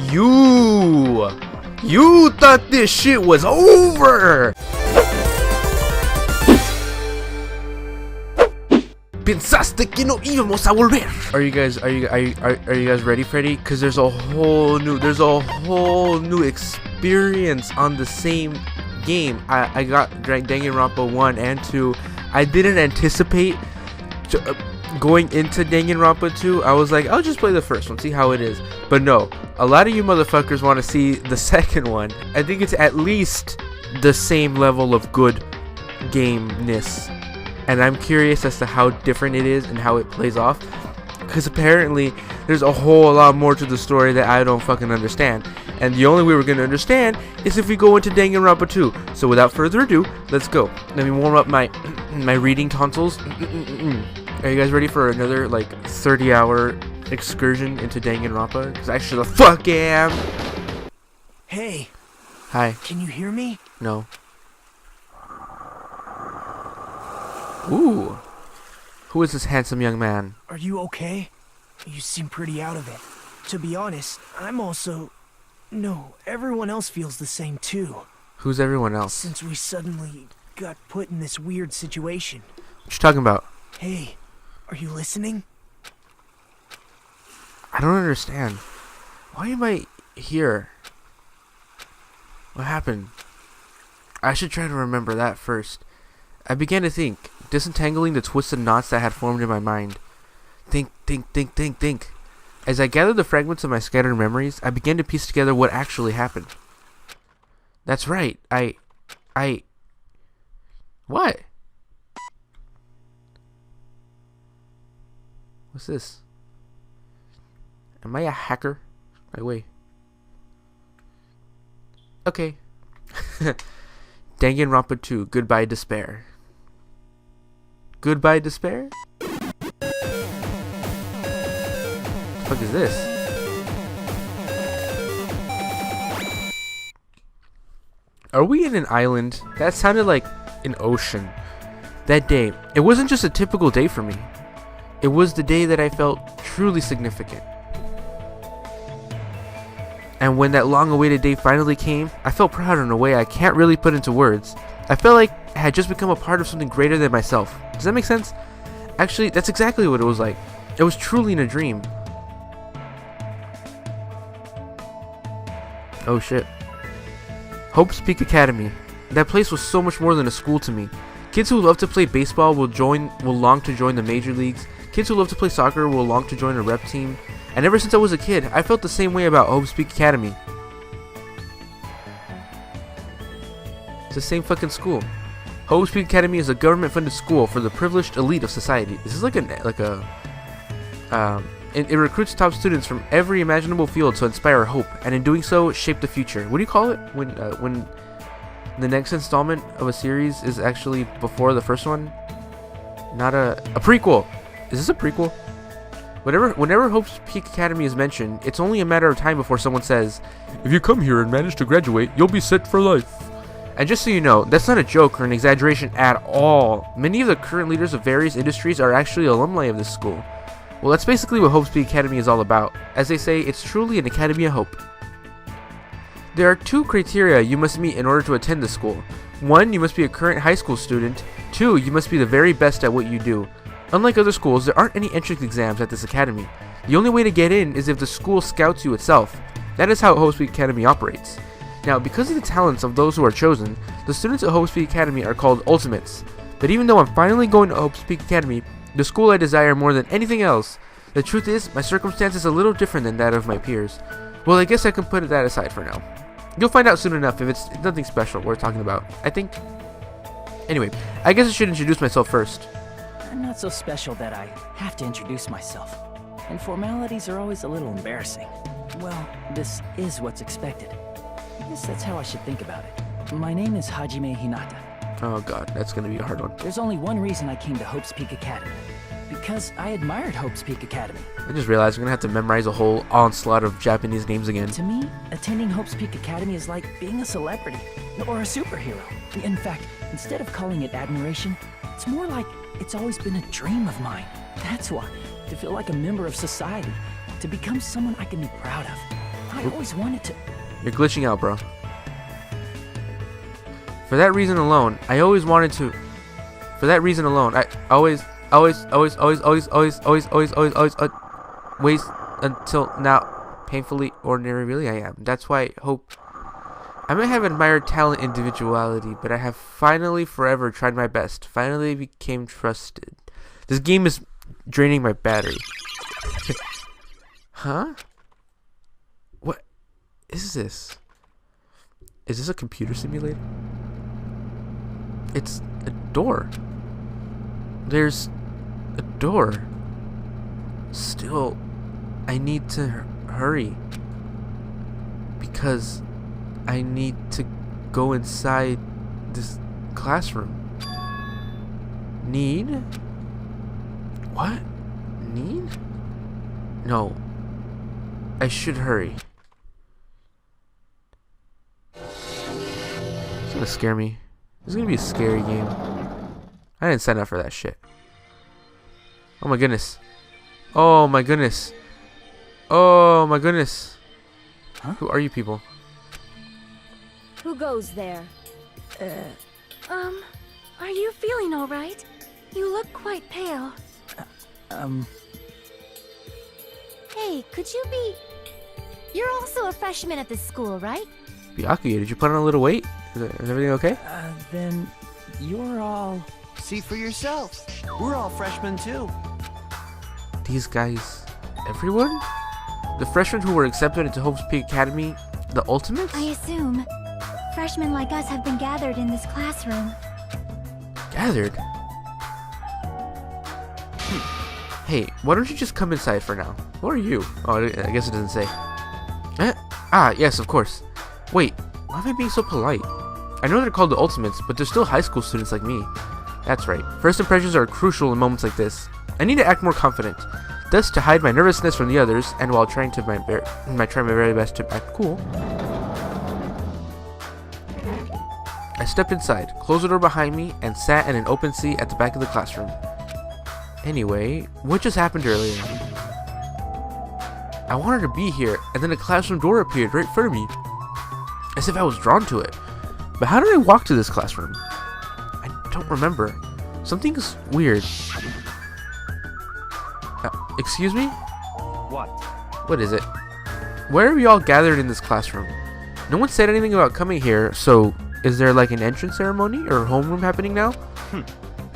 You thought this shit was over. Pensaste que no íbamos a volver. Are you guys ready, Freddy? Because there's a whole new experience on the same game. I got Danganronpa 1 and 2. I didn't anticipate going into Danganronpa 2. I was like, I'll just play the first one, see how it is. But no, a lot of you motherfuckers want to see the second one. I think it's at least the same level of good gameness, and I'm curious as to how different it is and how it plays off, because apparently there's a whole lot more to the story that I don't fucking understand, and the only way we're gonna understand is if we go into Danganronpa 2. So without further ado, let's go. Let me warm up my reading tonsils. Are you guys ready for another like 30-hour excursion into Danganronpa? Because I sure the fuck am. Hey. Hi. Can you hear me? No. Ooh. Who is this handsome young man? Are you okay? You seem pretty out of it. To be honest, I'm also... No, everyone else feels the same too. Who's everyone else? Since we suddenly got put in this weird situation. What you talking about? Hey, are you listening? I don't understand. Why am I here? What happened? I should try to remember that first. I began to think, disentangling the twisted knots that had formed in my mind. Think. As I gathered the fragments of my scattered memories, I began to piece together what actually happened. That's right, What? What's this? Am I a hacker? Wait. Okay. Danganronpa 2, Goodbye Despair. Goodbye Despair? What the fuck is this? Are we in an island? That sounded like an ocean. That day, it wasn't just a typical day for me. It was the day that I felt truly significant. And when that long-awaited day finally came, I felt proud in a way I can't really put into words. I felt like I had just become a part of something greater than myself. Does that make sense? Actually, that's exactly what it was like. It was truly in a dream. Oh shit. Hope's Peak Academy. That place was so much more than a school to me. Kids who love to play baseball will long to join the major leagues. Kids who love to play soccer will long to join a rep team. And ever since I was a kid, I felt the same way about Hope's Peak Academy. It's the same fucking school. Hope's Peak Academy is a government-funded school for the privileged elite of society. This is it recruits top students from every imaginable field to inspire hope, and in doing so, shape the future. What do you call it when the next installment of a series is actually before the first one? Not a prequel. Is this a prequel? Whenever Hope's Peak Academy is mentioned, it's only a matter of time before someone says, "If you come here and manage to graduate, you'll be set for life." And just so you know, that's not a joke or an exaggeration at all. Many of the current leaders of various industries are actually alumni of this school. Well, that's basically what Hope's Peak Academy is all about. As they say, it's truly an academy of hope. There are 2 criteria you must meet in order to attend the school. 1, you must be a current high school student. 2, you must be the very best at what you do. Unlike other schools, there aren't any entrance exams at this academy. The only way to get in is if the school scouts you itself. That is how Hope's Peak Academy operates. Now, because of the talents of those who are chosen, the students at Hope's Peak Academy are called Ultimates. But even though I'm finally going to Hope's Peak Academy, the school I desire more than anything else, the truth is, my circumstance is a little different than that of my peers. Well, I guess I can put that aside for now. You'll find out soon enough if it's nothing special we're talking about, I think. Anyway, I guess I should introduce myself first. I'm not so special that I have to introduce myself. And formalities are always a little embarrassing. Well, this is what's expected. I guess that's how I should think about it. My name is Hajime Hinata. Oh god, that's gonna be a hard one. There's only one reason I came to Hope's Peak Academy. Because I admired Hope's Peak Academy. I just realized I'm gonna have to memorize a whole onslaught of Japanese names again. To me, attending Hope's Peak Academy is like being a celebrity or a superhero. In fact, instead of calling it admiration, it's more like it's always been a dream of mine. That's why, to feel like a member of society, to become someone I can be proud of. I always wanted to... You're glitching out, bro. For that reason alone, I always wanted to... For that reason alone, I always wait until now. Painfully ordinary, really I am. That's why I hope... I might have admired talent, individuality, but I have finally forever tried my best. Finally became trusted. This game is draining my battery. Huh? What is this? Is this a computer simulator? It's a door. There's a door. Still, I need to hurry. Because I need to go inside this classroom. Need? What? Need? No. I should hurry. It's gonna scare me. This is gonna be a scary game. I didn't sign up for that shit. Oh my goodness. Oh my goodness. Oh my goodness. Huh? Who are you people? Who goes there? Are you feeling all right? You look quite pale. Hey, could you be... You're also a freshman at this school, right? Byakuya, did you put on a little weight? Is everything okay? Then you're all... See for yourself. We're all freshmen too. These guys... Everyone? The freshmen who were accepted into Hope's Peak Academy? The Ultimates? I assume freshmen like us have been gathered in this classroom. Gathered? Hey, why don't you just come inside for now? Who are you? Oh, I guess it doesn't say. Ah, yes, of course. Wait, why am I being so polite? I know they're called the Ultimates, but they're still high school students like me. That's right. First impressions are crucial in moments like this. I need to act more confident. Thus, to hide my nervousness from the others, and while trying my very best to act cool, I stepped inside, closed the door behind me, and sat in an open seat at the back of the classroom. Anyway, what just happened earlier? I wanted to be here, and then a classroom door appeared right in front of me, as if I was drawn to it. But how did I walk to this classroom? I don't remember. Something's weird. Excuse me? What? What is it? Why are we all gathered in this classroom? No one said anything about coming here, so is there like an entrance ceremony or homeroom happening now?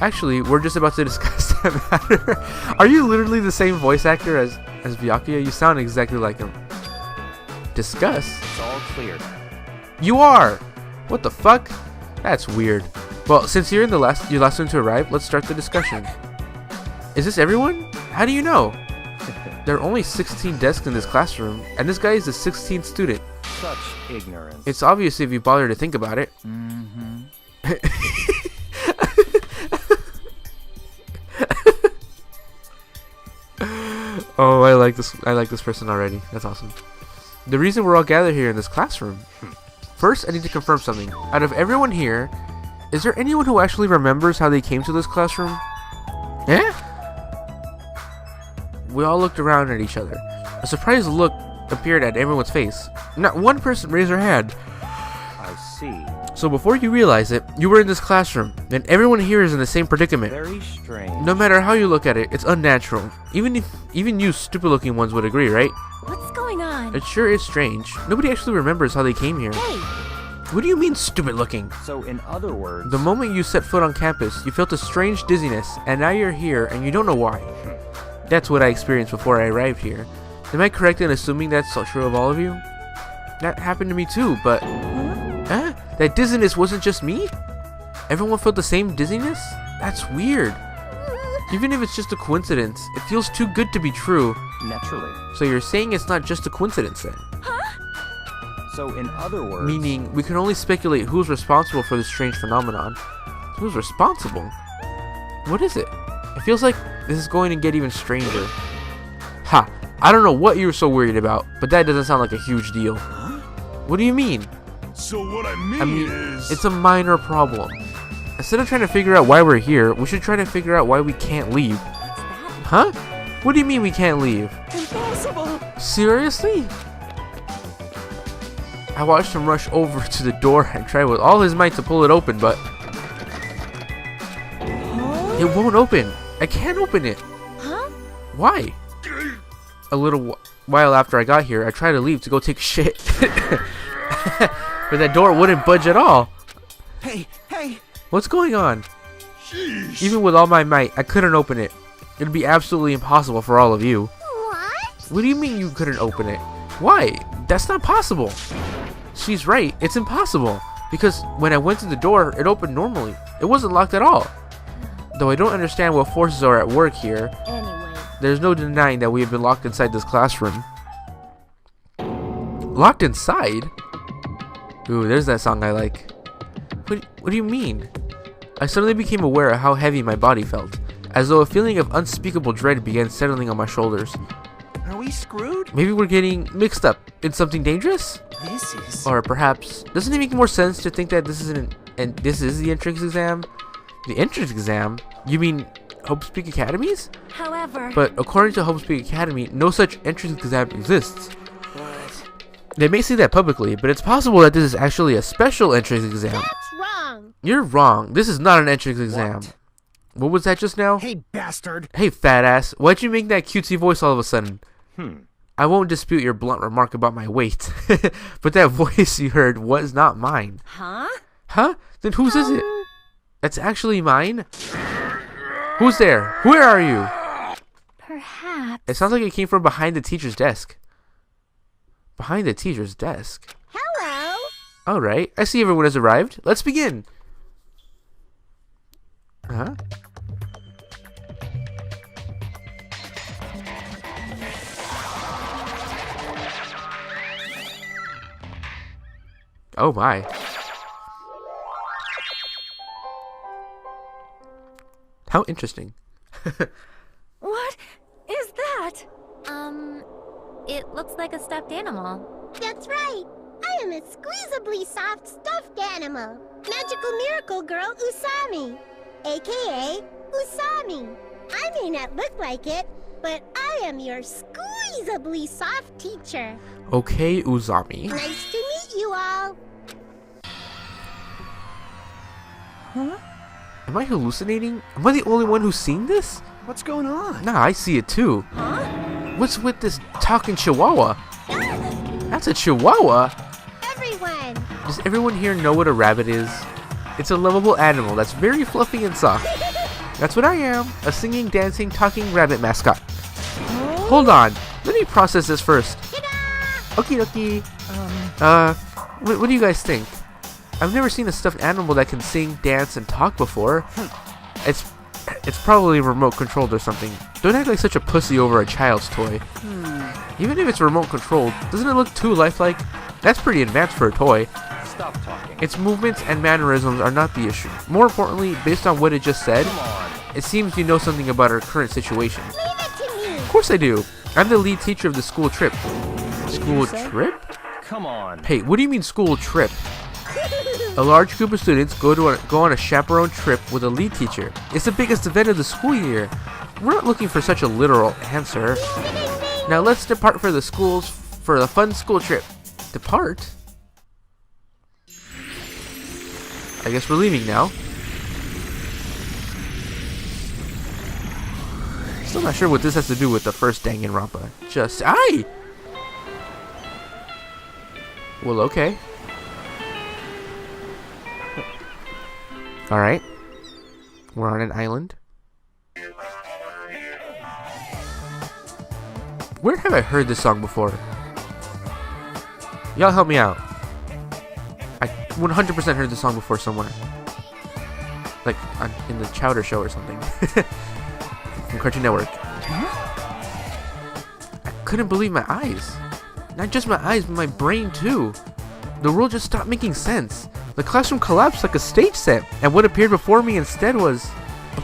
Actually, we're just about to discuss that matter. Are you literally the same voice actor as Byakuya? You sound exactly like him. Discuss? It's all clear. You are! What the fuck? That's weird. Well, since you're your last one to arrive, let's start the discussion. Is this everyone? How do you know? There are only 16 desks in this classroom, and this guy is the 16th student. Such ignorance. It's obvious if you bother to think about it. Oh, I like this person already. That's awesome. The reason we're all gathered here in this classroom. First, I need to confirm something. Out of everyone here, is there anyone who actually remembers how they came to this classroom? Eh? We all looked around at each other. A surprised look appeared at everyone's face. Not one person raised their hand. I see. So before you realize it, you were in this classroom, and everyone here is in the same predicament. Very strange. No matter how you look at it, it's unnatural. Even you stupid-looking ones would agree, right? What's going on? It sure is strange. Nobody actually remembers how they came here. Hey! What do you mean stupid-looking? So in other words... The moment you set foot on campus, you felt a strange dizziness, and now you're here, and you don't know why. That's what I experienced before I arrived here. Am I correct in assuming that's so true of all of you? That happened to me too, but... That dizziness wasn't just me? Everyone felt the same dizziness? That's weird. Even if it's just a coincidence, it feels too good to be true. Naturally. So you're saying it's not just a coincidence then? So in other words... Meaning, we can only speculate who's responsible for this strange phenomenon. Who's responsible? What is it? It feels like this is going to get even stranger. Ha! I don't know what you were so worried about, but that doesn't sound like a huge deal. What do you mean? So what I mean is... It's a minor problem. Instead of trying to figure out why we're here, we should try to figure out why we can't leave. Huh? What do you mean we can't leave? Impossible! Seriously? I watched him rush over to the door and try with all his might to pull it open, but it won't open. I can't open it. Huh? Why? A little while after I got here, I tried to leave to go take a shit. But that door wouldn't budge at all. Hey, hey! What's going on? Sheesh. Even with all my might, I couldn't open it. It'd be absolutely impossible for all of you. What? What do you mean you couldn't open it? Why? That's not possible. She's right. It's impossible. Because when I went to the door, it opened normally. It wasn't locked at all. Though I don't understand what forces are at work here, Anyway. there's no denying that we have been locked inside this classroom. Locked inside? Ooh, there's that song I like. What do you mean? I suddenly became aware of how heavy my body felt, as though a feeling of unspeakable dread began settling on my shoulders. Are we screwed? Maybe we're getting mixed up in something dangerous? This is... Or perhaps, doesn't it make more sense to think that this is this is the entrance exam? The entrance exam? You mean Hope's Peak Academies? However, But according to Hope's Peak Academy, no such entrance exam exists. They may say that publicly, but it's possible that this is actually a special entrance exam. that's wrong. You're wrong. This is not an entrance exam. What was that just now? Hey, bastard! Hey, fat ass. Why'd you make that cutesy voice all of a sudden? I won't dispute your blunt remark about my weight, but that voice you heard was not mine. Huh? Huh? Then whose is it? That's actually mine? Who's there? Where are you? Perhaps. It sounds like it came from behind the teacher's desk. Behind the teacher's desk? Hello. Alright, I see everyone has arrived. Let's begin. Huh? Oh my. How interesting. What is that? It looks like a stuffed animal. That's right. I am a squeezably soft stuffed animal. Magical miracle girl Usami, aka Usami. I may not look like it, but I am your squeezably soft teacher. Okay, Uzami. Nice to meet you all. Am I hallucinating? Am I the only one who's seen this? What's going on? Nah, I see it too. What's with this talking chihuahua? That's a chihuahua? Everyone. Does everyone here know what a rabbit is? It's a lovable animal that's very fluffy and soft. That's what I am, a singing, dancing, talking rabbit mascot. Hold on, let me process this first. Okie dokie. What do you guys think? I've never seen a stuffed animal that can sing, dance, and talk before. It's probably remote controlled or something. Don't act like such a pussy over a child's toy. Even if it's remote controlled, doesn't it look too lifelike? That's pretty advanced for a toy. Stop talking. Its movements and mannerisms are not the issue. More importantly, based on what it just said, it seems you know something about our current situation. Leave it to me. Of course I do. I'm the lead teacher of the school trip. School trip? Come on. Hey, what do you mean school trip? A large group of students go on a chaperone trip with a lead teacher. It's the biggest event of the school year. We're not looking for such a literal answer. Now let's depart for the fun school trip. Depart? I guess we're leaving now. Still not sure what this has to do with the first Danganronpa. Just aye. Well, okay. Alright. We're on an island. Where have I heard this song before? Y'all help me out. I 100% heard this song before somewhere. Like in the Chowder Show or something. From Cartoon Network. I couldn't believe my eyes. Not just my eyes, but my brain too. The world just stopped making sense. The classroom collapsed like a stage set, and what appeared before me instead was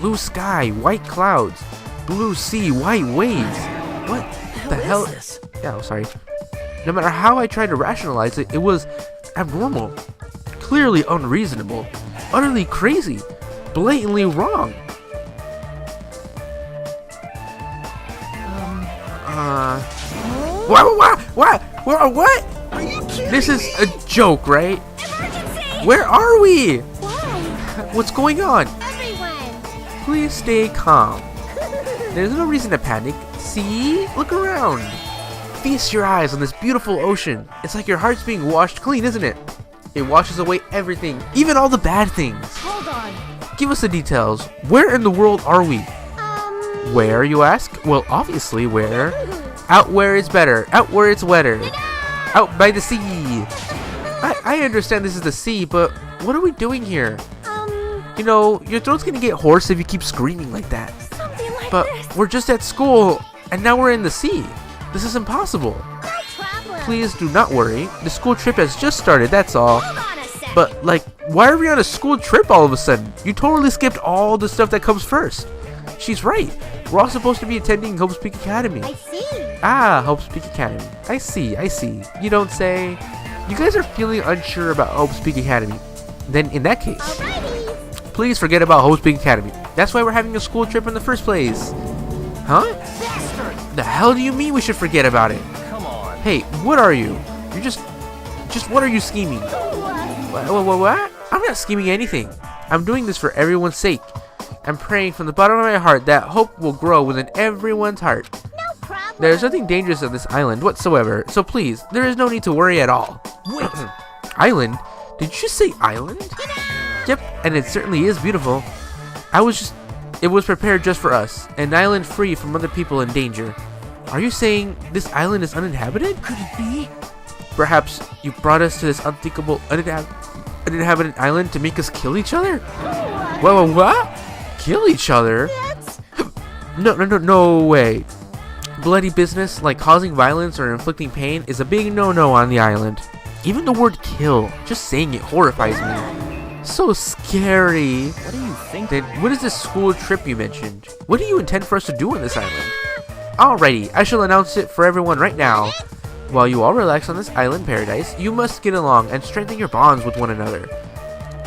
blue sky, white clouds, blue sea, white waves. What the hell is this? Yeah, I'm sorry. No matter how I tried to rationalize it, it was abnormal, clearly unreasonable, utterly crazy, blatantly wrong. What? Are you kidding? This is a joke, right? Emergency! Where are we? Why? What's going on? Everyone. Please stay calm. There's no reason to panic. See? Look around. Feast your eyes on this beautiful ocean. It's like your heart's being washed clean, isn't it? It washes away everything, even all the bad things. Hold on. Give us the details. Where in the world are we? Where, you ask? Well, obviously, where? Out where it's better. Out where it's wetter. Out by the sea. I understand this is the sea, but what are we doing here? You know, your throat's gonna get hoarse if you keep screaming like that. Something like But this. we're just at school, and now we're in the sea. This is impossible. No problem. Please do not worry. The school trip has just started, that's all. Hold on a second. But, like, why are we on a school trip all of a sudden? You totally skipped all the stuff that comes first. She's right. We're all supposed to be attending Hope's Peak Academy. I see. Ah, Hope's Peak Academy. I see. You don't say. You guys are feeling unsure about Hope's Peak Academy. Then, in that case, Alrighty. please forget about Hope's Peak Academy. That's why we're having a school trip in the first place. Huh? Bastard! The hell do you mean we should forget about it? Come on. Hey, what are you? You're just what are you scheming? What? I'm not scheming anything. I'm doing this for everyone's sake. I'm praying from the bottom of my heart that hope will grow within everyone's heart. No problem. There's nothing dangerous on this island whatsoever, so please, there is no need to worry at all. Wait, Island? Did you just say island? Yep, and it certainly is beautiful. It was prepared just for us, an island free from other people in danger. Are you saying this island is uninhabited? could it be? Perhaps you brought us to this unthinkable uninhabited island to make us kill each other? What? Kill each other? No way. Bloody business like causing violence or inflicting pain is a big no-no on the island. Even the word kill, just saying it horrifies me. So scary. What do you think? Then what is this school trip you mentioned? What do you intend for us to do on this island? Alrighty, I shall announce it for everyone right now. While you all relax on this island paradise, you must get along and strengthen your bonds with one another.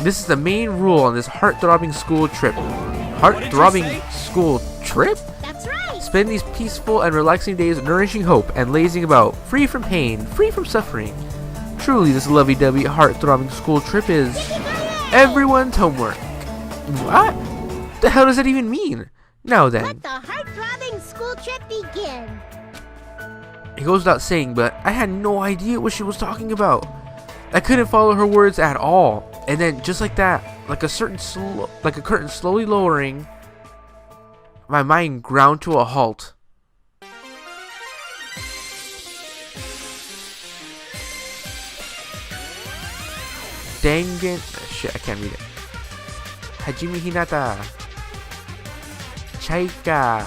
This is the main rule on this heart-throbbing school trip. Heart-throbbing school trip? That's right. Spend these peaceful and relaxing days nourishing hope and lazing about, free from pain, free from suffering. Truly, this lovey-dovey, heart-throbbing school trip is everyone's homework. What? The hell does that even mean? Now then. Let the heart-throbbing school trip begin. It goes without saying, but I had no idea what she was talking about. I couldn't follow her words at all. And then, just like that, like a curtain slowly lowering, my mind ground to a halt. Shit, I can't read it. Hajime Hinata. Chaika.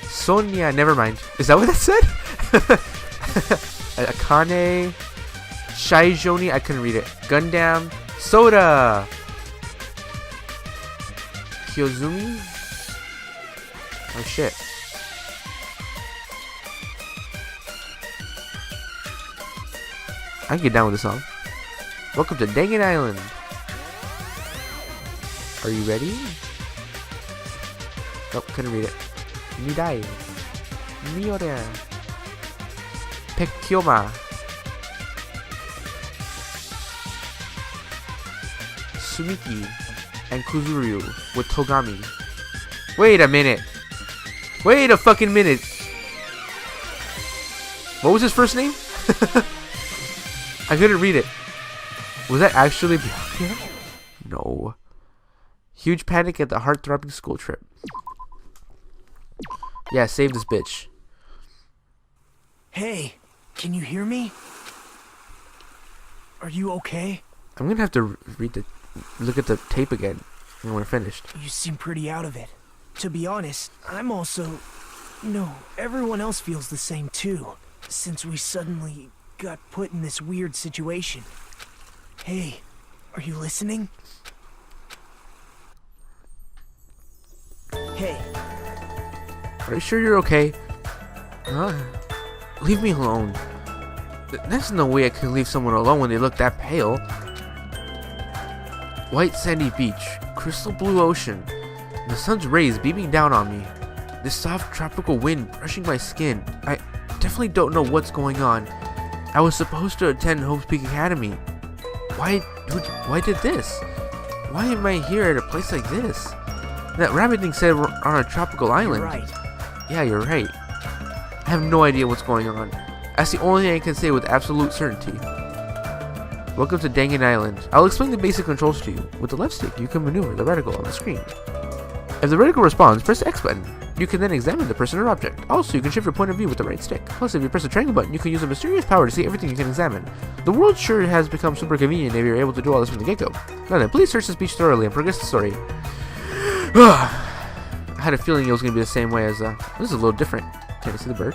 Sonia, never mind. Is that what that said? Akane. Shaijoni, I couldn't read it. Gundam. Soda. Kyozumi. Oh shit. I can get down with the song. Welcome to Dangan Island. Are you ready? Nope, couldn't read it. Nidai. Miore. Pekyoma. Sumiki. And Kuzuryu with Togami. Wait a minute. Wait a fucking minute. What was his first name? I couldn't read it. Was that actually Byakuya? No. Huge panic at the heart-throbbing school trip. Yeah, save this bitch. Hey, can you hear me? Are you okay? I'm gonna have to look at the tape again when we're finished. You seem pretty out of it. To be honest, I'm also... No, everyone else feels the same too. Since we suddenly got put in this weird situation. Hey, are you listening? Hey, Are you sure you're okay? Leave me alone. There's no way I can leave someone alone when they look that pale. White sandy beach, crystal blue ocean, the sun's rays beaming down on me. This soft tropical wind brushing my skin. I definitely don't know what's going on. I was supposed to attend Hope's Peak Academy. Why did this? Why am I here at a place like this? That rabbit thing said we're on a tropical island. You're right. Yeah, you're right. I have no idea what's going on. That's the only thing I can say with absolute certainty. Welcome to Dangan Island. I'll explain the basic controls to you. With the left stick, you can maneuver the reticle on the screen. If the reticle responds, press the X button. You can then examine the person or object. Also, you can shift your point of view with the right stick. Plus, if you press the triangle button, you can use a mysterious power to see everything you can examine. The world sure has become super convenient if you're able to do all this from the get-go. Now then, please search this beach thoroughly and progress the story. I had a feeling it was going to be the same way as, this is a little different. Can I see the bird?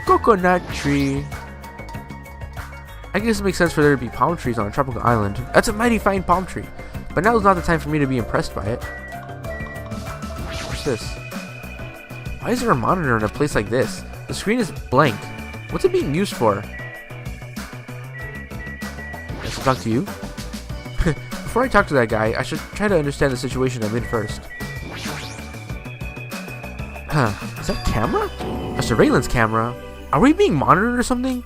Coconut tree. I guess it makes sense for there to be palm trees on a tropical island. That's a mighty fine palm tree. But now is not the time for me to be impressed by it. What's this? Why is there a monitor in a place like this? The screen is blank. What's it being used for? Let's talk to you. Before I talk to that guy, I should try to understand the situation I'm in first. Huh. Is that camera? A surveillance camera? Are we being monitored or something?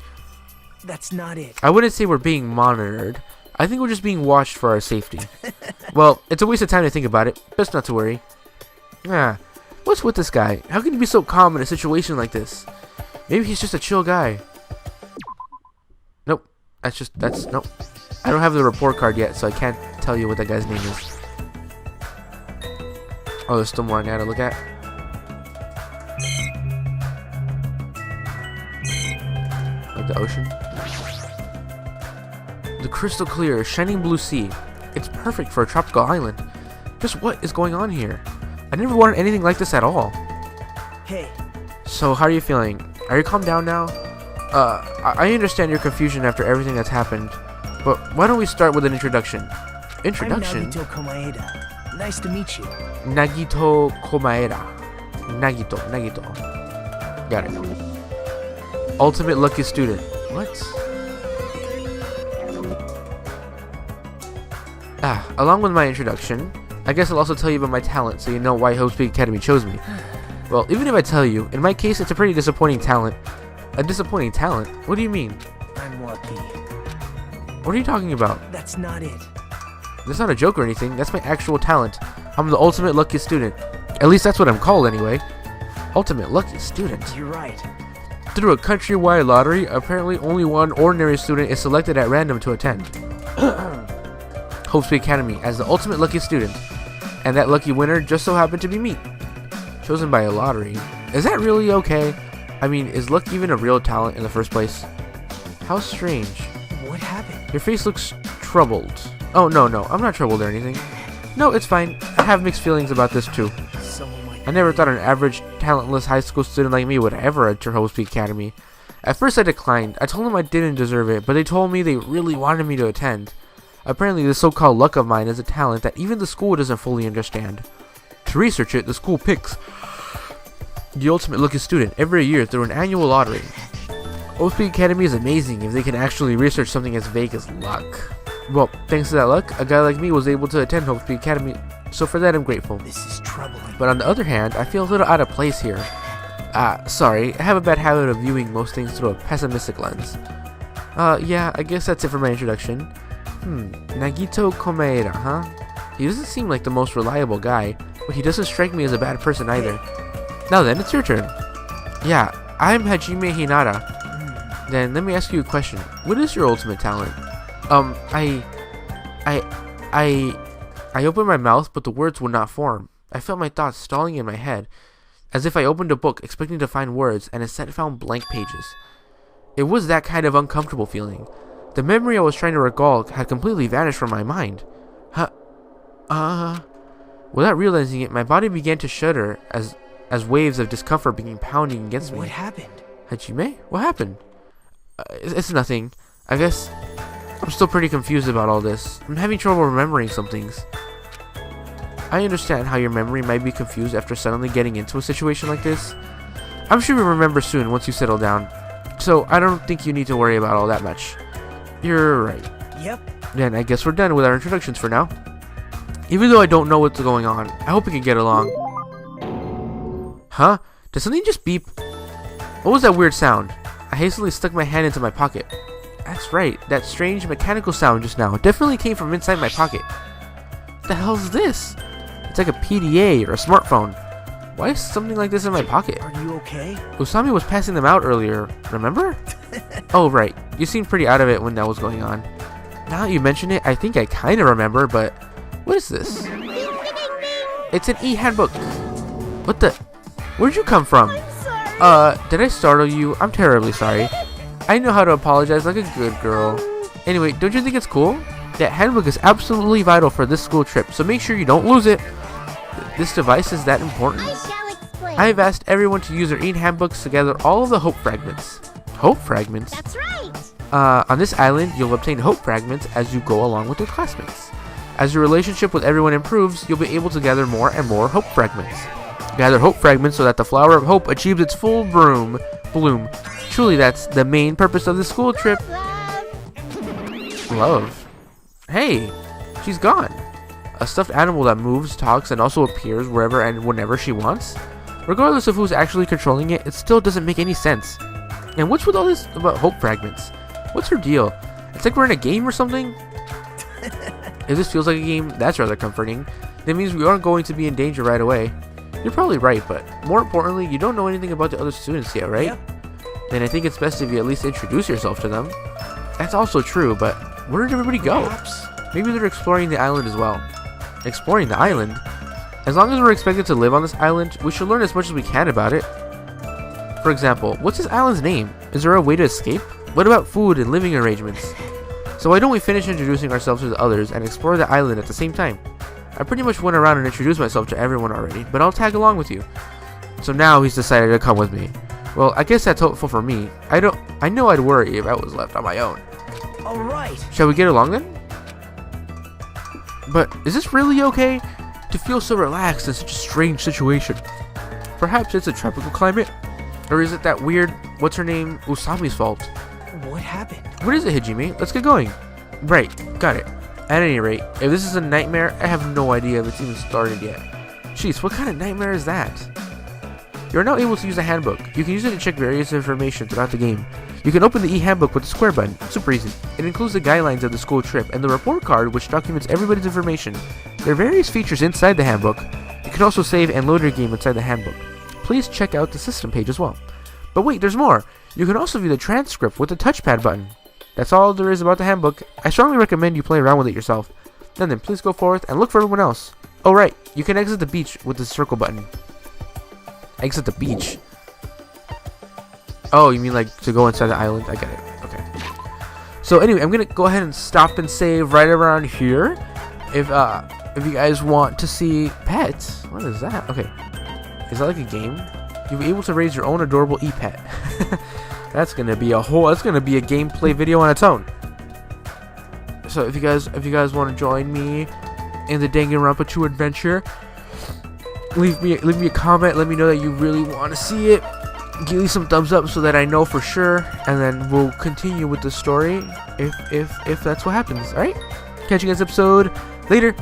That's not it. I wouldn't say we're being monitored. I think we're just being watched for our safety. Well, it's a waste of time to think about it. Best not to worry. What's with this guy? How can he be so calm in a situation like this? Maybe he's just a chill guy. Nope. Nope. I don't have the report card yet, so I can't tell you what that guy's name is. Oh, there's still more I gotta look at. Like the ocean. The crystal clear, shining blue sea. It's perfect for a tropical island. Just what is going on here? I never wanted anything like this at all. Hey. So, how are you feeling? Are you calmed down now? I understand your confusion after everything that's happened, but why don't we start with an introduction? Introduction? I'm Nagito Komaeda. Nice to meet you. Nagito Komaeda. Nagito. Got it. Ultimate lucky student. What? Along with my introduction, I guess I'll also tell you about my talent so you know why Hope's Peak Academy chose me. Well, even if I tell you, in my case it's a pretty disappointing talent. A disappointing talent? What do you mean? I'm lucky. What are you talking about? That's not it. That's not a joke or anything, that's my actual talent. I'm the ultimate lucky student. At least that's what I'm called anyway. Ultimate lucky student. You're right. Through a countrywide lottery, apparently only one ordinary student is selected at random to attend Hope's Peak Academy as the ultimate lucky student, and that lucky winner just so happened to be me, chosen by a lottery. Is that really okay? I mean, is luck even a real talent in the first place? How strange. What happened? Your face looks troubled. Oh, no, I'm not troubled or anything. No, it's fine. I have mixed feelings about this too. I never thought an average, talentless high school student like me would ever enter Hope's Peak Academy. At first I declined. I told them I didn't deserve it, but they told me they really wanted me to attend. Apparently this so-called luck of mine is a talent that even the school doesn't fully understand. To research it, the school picks the ultimate lucky student every year through an annual lottery. Hope's Peak Academy is amazing if they can actually research something as vague as luck. Well, thanks to that luck, a guy like me was able to attend Hope's Peak Academy, so for that I'm grateful. This is troubling. But on the other hand, I feel a little out of place here. Sorry, I have a bad habit of viewing most things through a pessimistic lens. Yeah, I guess that's it for my introduction. Nagito Komaeda, huh? He doesn't seem like the most reliable guy, but he doesn't strike me as a bad person either. Now then, it's your turn. Yeah, I'm Hajime Hinata. Then let me ask you a question. What is your ultimate talent? I opened my mouth, but the words would not form. I felt my thoughts stalling in my head, as if I opened a book expecting to find words and instead found blank pages. It was that kind of uncomfortable feeling. The memory I was trying to recall had completely vanished from my mind. Without realizing it, my body began to shudder as waves of discomfort began pounding against me. What happened? Hajime? What happened? It's nothing. I guess I'm still pretty confused about all this. I'm having trouble remembering some things. I understand how your memory might be confused after suddenly getting into a situation like this. I'm sure you'll remember soon once you settle down. So I don't think you need to worry about all that much. You're right. Yep. Then I guess we're done with our introductions for now. Even though I don't know what's going on, I hope we can get along. Huh? Did something just beep? What was that weird sound? I hastily stuck my hand into my pocket. That's right, that strange mechanical sound just now definitely came from inside my pocket. What the hell is this? It's like a PDA or a smartphone. Why is something like this in my pocket? Are you okay? Usami was passing them out earlier, remember? Oh right, you seemed pretty out of it when that was going on. Now that you mention it, I think I kinda remember, but what is this? It's an e-handbook. What the? Where'd you come from? Did I startle you? I'm terribly sorry. I know how to apologize like a good girl. Anyway, don't you think it's cool? That handbook is absolutely vital for this school trip, so make sure you don't lose it. This device is that important. I shall explain. I've asked everyone to use their e-handbooks to gather all of the hope fragments. Hope fragments? That's right. On this island, you'll obtain hope fragments as you go along with your classmates. As your relationship with everyone improves, you'll be able to gather more and more hope fragments. Gather hope fragments so that the flower of hope achieves its full bloom. Truly, that's the main purpose of the school trip. Love. Love. Hey, she's gone. A stuffed animal that moves, talks, and also appears wherever and whenever she wants. Regardless of who's actually controlling it, it still doesn't make any sense. And what's with all this about hope fragments? What's her deal? It's like we're in a game or something? If this feels like a game, that's rather comforting. That means we aren't going to be in danger right away. You're probably right, but more importantly, you don't know anything about the other students yet, right? Yep. Then I think it's best if you at least introduce yourself to them. That's also true, but where did everybody go? Perhaps. Maybe they're exploring the island as well. Exploring the island? As long as we're expected to live on this island, we should learn as much as we can about it. For example, what's this island's name? Is there a way to escape? What about food and living arrangements? So why don't we finish introducing ourselves to the others and explore the island at the same time? I pretty much went around and introduced myself to everyone already, but I'll tag along with you. So now he's decided to come with me. Well, I guess that's hopeful for me. I know I'd worry if I was left on my own. All right. Shall we get along then? But is this really okay? To feel so relaxed in such a strange situation. Perhaps it's a tropical climate? Or is it that weird, what's her name, Usami's fault? What happened? What is it, Hijime? Let's get going. Right, got it. At any rate, if this is a nightmare, I have no idea if it's even started yet. Jeez, what kind of nightmare is that? You are now able to use the handbook. You can use it to check various information throughout the game. You can open the e-handbook with the square button. Super easy. It includes the guidelines of the school trip and the report card which documents everybody's information. There are various features inside the handbook. You can also save and load your game inside the handbook. Please check out the system page as well. But wait, there's more. You can also view the transcript with the touchpad button. That's all there is about the handbook. I strongly recommend you play around with it yourself. And then please go forth and look for everyone else. Oh right, you can exit the beach with the circle button. Exit the beach. Oh, you mean like to go inside the island? I get it. Okay. So anyway, I'm gonna go ahead and stop and save right around here. If you guys want to see pets, what is that? Okay, is that like a game? You'll be able to raise your own adorable e-pet. That's gonna be a gameplay video on its own. So if you guys want to join me in the Danganronpa 2 adventure, leave me a comment. Let me know that you really want to see it. Give me some thumbs up so that I know for sure, and then we'll continue with the story if that's what happens. All right, catch you guys episode later.